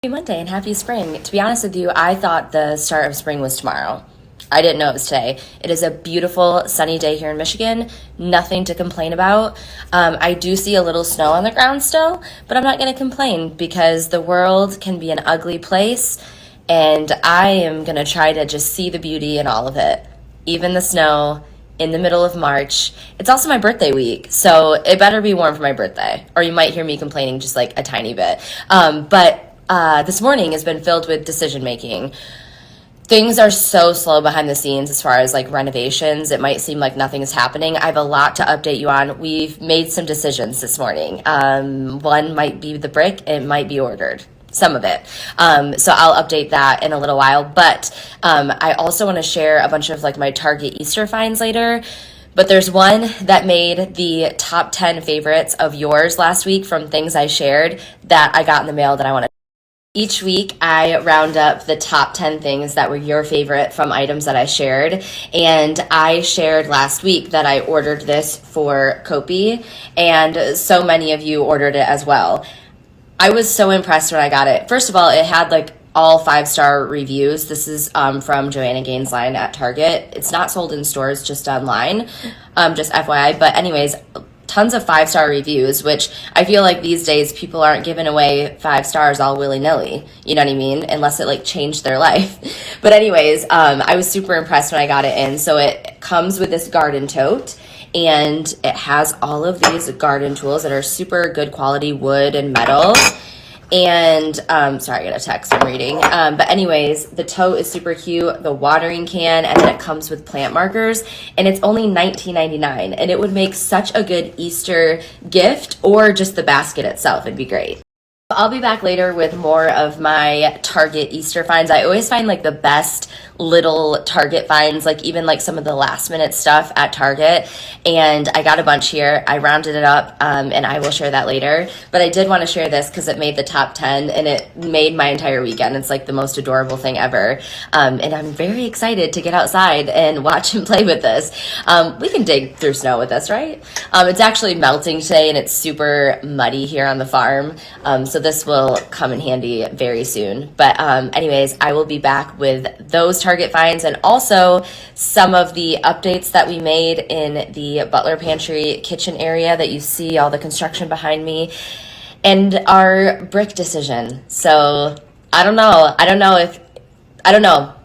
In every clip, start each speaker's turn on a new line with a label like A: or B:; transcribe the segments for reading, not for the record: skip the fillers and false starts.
A: Happy Monday and happy spring. To be honest with you, I thought the start of spring was tomorrow. I didn't know it was today. It is a beautiful sunny day here in Michigan. Nothing to complain about. I do see a little snow on the ground still, but I'm not going to complain because the world can be an ugly place, and I am going to try to just see the beauty in all of it. Even the snow in the middle of March. It's also my birthday week, so it better be warm for my birthday, or you might hear me complaining just like a tiny bit. But this morning has been filled with decision making. Things are so slow behind the scenes as far as like renovations. It might seem like nothing is happening. I have a lot to update you on. We've made some decisions this morning. One might be the brick. It might be ordered. Some of it. So I'll update that in a little while. But I also want to share a bunch of like my Target Easter finds later. But there's one that made the top 10 favorites of yours last week from things I shared that I got in the mail that I want to. Each week, I round up the top 10 things that were your favorite from items that I shared. And I shared last week that I ordered this for Kopi, and so many of you ordered it as well. I was so impressed when I got it. First of all, it had like all 5-star reviews. This is from Joanna Gaines' line at Target. It's not sold in stores, just online, just FYI. But anyways, tons of 5-star reviews, which I feel like these days people aren't giving away 5 stars all willy-nilly, you know what I mean, unless it like changed their life. But anyways, I was super impressed when I got it in. So it comes with this garden tote, and it has all of these garden tools that are super good quality wood and metal. And sorry, I got a text I'm reading. But anyways, the tote is super cute, the watering can, and then it comes with plant markers, and it's only $19.99, and it would make such a good Easter gift, or just the basket itself. It'd be great. I'll be back later with more of my Target Easter finds. I always find like the best little Target finds, like even like some of the last minute stuff at Target, and I got a bunch here. I rounded it up, and I will share that later, but I did want to share this because it made the top 10 and it made my entire weekend. It's like the most adorable thing ever, and I'm very excited to get outside and watch him play with this. We can dig through snow with this, right? It's actually melting today and it's super muddy here on the farm, so this will come in handy very soon. But anyways, I will be back with those Target finds and also some of the updates that we made in the Butler Pantry kitchen area that you see all the construction behind me, and our brick decision. So I don't know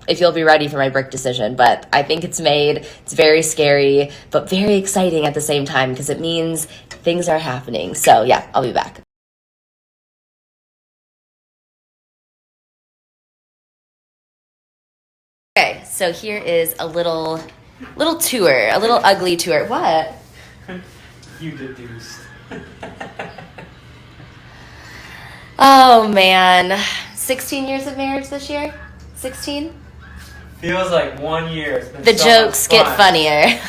A: if you'll be ready for my brick decision, but I think it's made. It's very scary, but very exciting at the same time because it means things are happening. So yeah, I'll be back. Okay, so here is a little tour, a little ugly tour. What?
B: You deduced.
A: Oh man, 16 years of marriage this year? 16?
B: Feels like 1 year. It's been
A: The
B: so
A: jokes
B: much fun.
A: get funnier.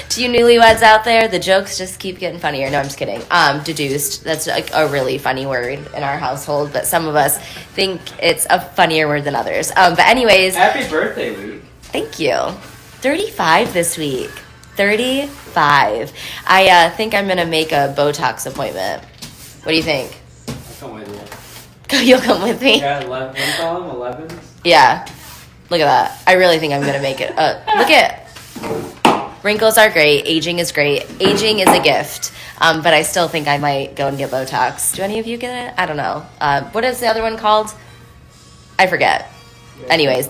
A: To you newlyweds out there, the jokes just keep getting funnier. No, I'm just kidding. Deduced. That's like a really funny word in our household, but some of us think it's a funnier word than others. But anyways.
B: Happy birthday week.
A: Thank you. 35 this week. 35. I think I'm going to make a Botox appointment. What do you think?
B: I'll come with you.
A: You'll come with me?
B: Yeah, what do you call them? 11s?
A: Yeah. Look at that. I really think I'm going to make it. Look at. Wrinkles are great. Aging is great. Aging is a gift. But I still think I might go and get Botox. Do any of you get it? I don't know. What is the other one called? I forget.
B: Yeah.
A: Anyways,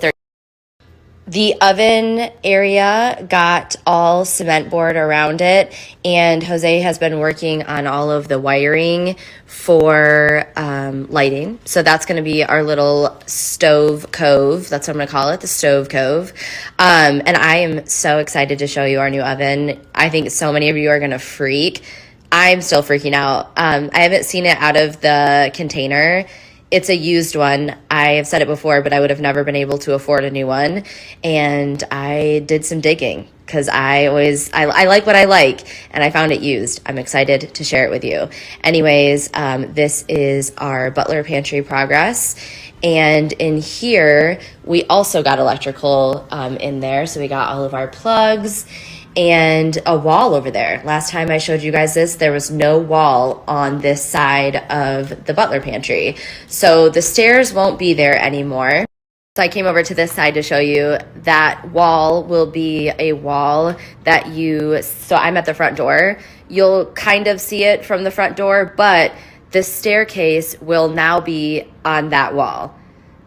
A: the oven area got all cement board around it, and Jose has been working on all of the wiring for lighting. So that's going to be our little stove cove. That's what I'm going to call it, the stove cove. And I am so excited to show you our new oven. I think so many of you are going to freak. I'm still freaking out. I haven't seen it out of the container. It's a used one. I have said it before, but I would have never been able to afford a new one. And I did some digging because I like what I like, and I found it used. I'm excited to share it with you. Anyways, this is our Butler Pantry progress. And in here, we also got electrical in there. So we got all of our plugs and a wall over there. Last time I showed you guys this, there was no wall on this side of the butler pantry. So the stairs won't be there anymore. So I came over to this side to show you that wall will be a wall that so I'm at the front door. You'll kind of see it from the front door, but the staircase will now be on that wall.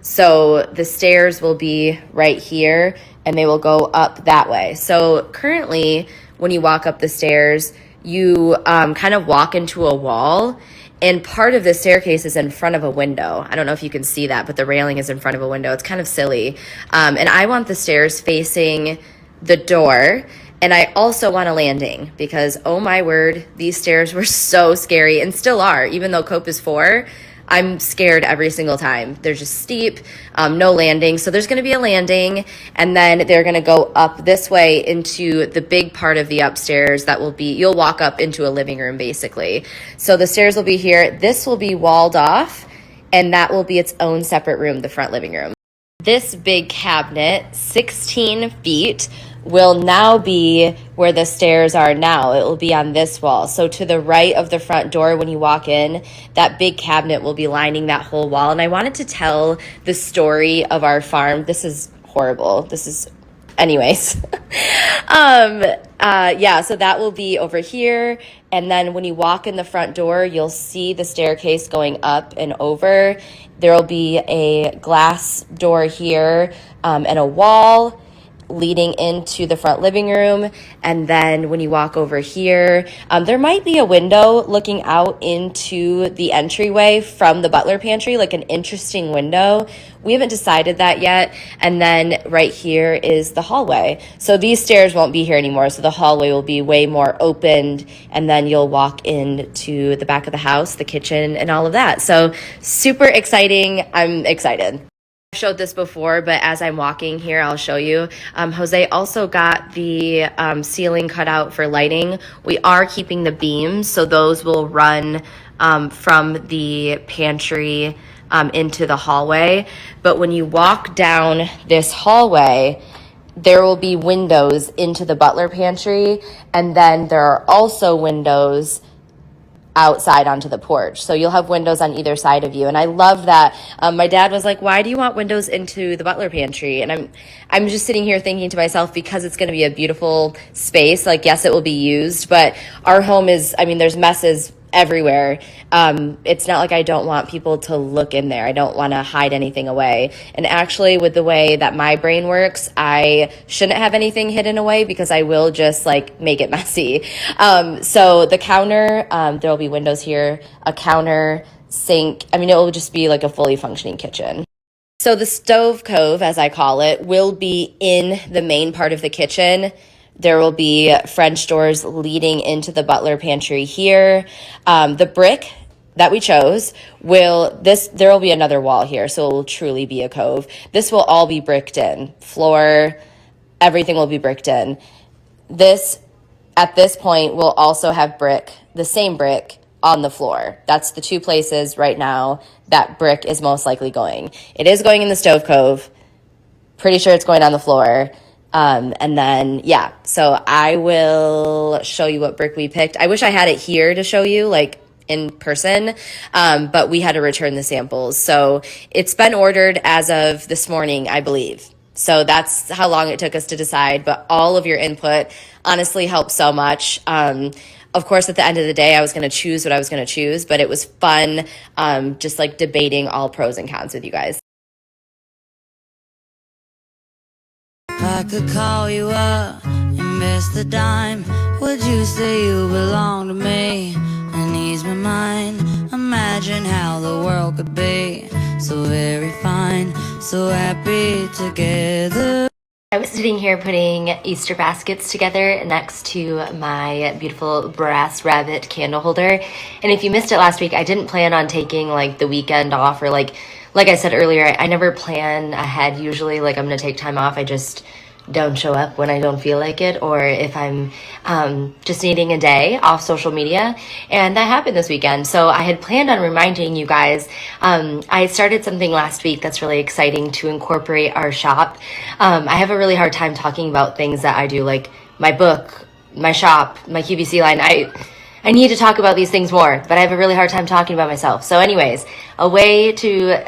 A: So the stairs will be right here and they will go up that way. So currently when you walk up the stairs, you kind of walk into a wall, and part of the staircase is in front of a window. I don't know if you can see that, but the railing is in front of a window. It's kind of silly. And I want the stairs facing the door. And I also want a landing because, oh my word, these stairs were so scary and still are. Even though Cope is 4, I'm scared every single time. They're just steep, no landing. So there's going to be a landing, and then they're going to go up this way into the big part of the upstairs that will be, you'll walk up into a living room basically. So the stairs will be here. This will be walled off, and that will be its own separate room, the front living room. This big cabinet, 16 feet, will now be where the stairs are now. It will be on this wall. So to the right of the front door when you walk in, that big cabinet will be lining that whole wall. And I wanted to tell the story of our farm. This is horrible. This is, anyways. Yeah, so that will be over here. And then when you walk in the front door, you'll see the staircase going up and over. There will be a glass door here and a wall leading into the front living room. And then when you walk over here, there might be a window looking out into the entryway from the butler pantry, like an interesting window. We haven't decided that yet. And then right here is the hallway. So these stairs won't be here anymore. So the hallway will be way more opened. And then you'll walk into the back of the house, the kitchen, and all of that. So super exciting. I'm excited. I've showed this before, but as I'm walking here, I'll show you. Jose also got the ceiling cut out for lighting. We are keeping the beams, so those will run from the pantry into the hallway. But when you walk down this hallway, there will be windows into the butler pantry, and then there are also windows outside onto the porch. So you'll have windows on either side of you. And I love that. My dad was like, why do you want windows into the butler pantry? And I'm just sitting here thinking to myself, because it's going to be a beautiful space. Like, yes, it will be used, but our home is, I mean, there's messes everywhere. It's not like I don't want people to look in there. I don't want to hide anything away. And actually, with the way that my brain works, I shouldn't have anything hidden away because I will just like make it messy. So the counter, there'll be windows here, a counter, sink. I mean, it will just be like a fully functioning kitchen. So the stove cove, as I call it, will be in the main part of the kitchen. There will be French doors leading into the butler pantry here. The brick that we chose there will be another wall here, so it will truly be a cove. This will all be bricked in. Floor, everything will be bricked in. At this point, will also have the same brick on the floor. That's the two places right now that brick is most likely going. It is going in the stove cove. Pretty sure it's going on the floor. And then, yeah, so I will show you what brick we picked. I wish I had it here to show you, like in person, but we had to return the samples. So it's been ordered as of this morning, I believe. So that's how long it took us to decide. But all of your input honestly helped so much. Of course, at the end of the day, I was going to choose what I was going to choose, but it was fun just like debating all pros and cons with you guys.
C: I could call you up and miss the dime. Would you say you belong to me and ease my mind? Imagine how the world could be so very fine, so happy together.
A: I was sitting here putting Easter baskets together next to my beautiful brass rabbit candle holder. And if you missed it last week, I didn't plan on taking like the weekend off, or like I said earlier, I never plan ahead usually, like I'm going to take time off. I just don't show up when I don't feel like it, or if I'm just needing a day off social media. And that happened this weekend. So I had planned on reminding you guys, I started something last week that's really exciting to incorporate our shop. I have a really hard time talking about things that I do like my book, my shop, my QVC line. I need to talk about these things more, but I have a really hard time talking about myself. So anyways, a way to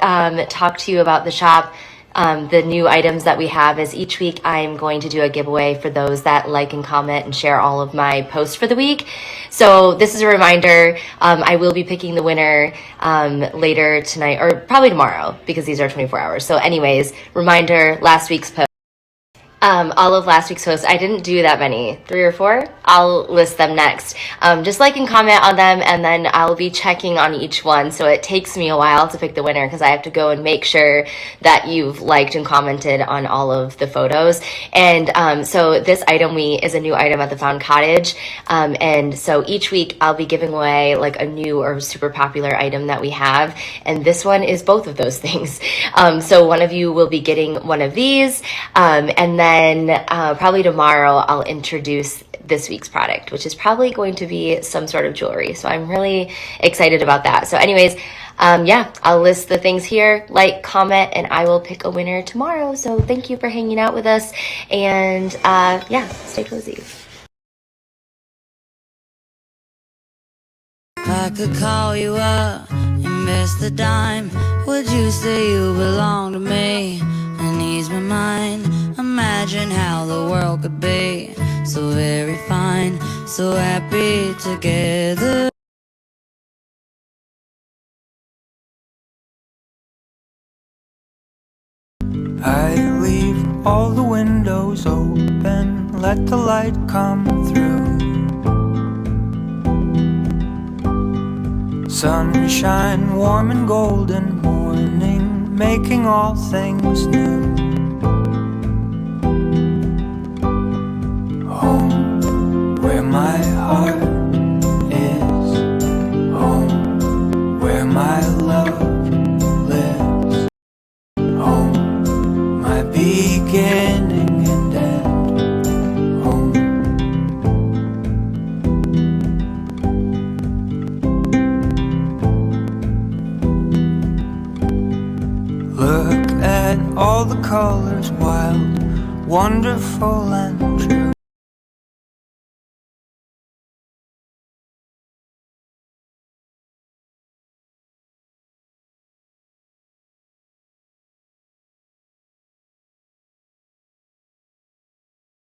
A: talk to you about the shop, the new items that we have is each week I'm going to do a giveaway for those that like and comment and share all of my posts for the week. So this is a reminder. I will be picking the winner later tonight, or probably tomorrow, because these are 24 hours. So anyways, reminder, last week's post. All of last week's posts. I didn't do that many, 3 or 4. I'll list them next. Just like and comment on them, and then I'll be checking on each one. So it takes me a while to pick the winner because I have to go and make sure that you've liked and commented on all of the photos. And so this item is a new item at the Found Cottage. And so each week I'll be giving away like a new or super popular item that we have. And this one is both of those things. So one of you will be getting one of these. And then probably tomorrow I'll introduce this week's product, which is probably going to be some sort of jewelry. So I'm really excited about that. So anyways, yeah, I'll list the things here, like, comment, and I will pick a winner tomorrow. So thank you for hanging out with us, and yeah, stay cozy.
C: I could call you up and miss the dime. Would you say you belong to me and ease my mind? Imagine how the world could be so very fine, so happy together.
D: I leave all the windows open, let the light come through. Sunshine, warm and golden morning, making all things new. Home, where my heart is. Home, where my love lives. Home, my beginning and end. Home. Look at all the colors, wild, wonderful and true.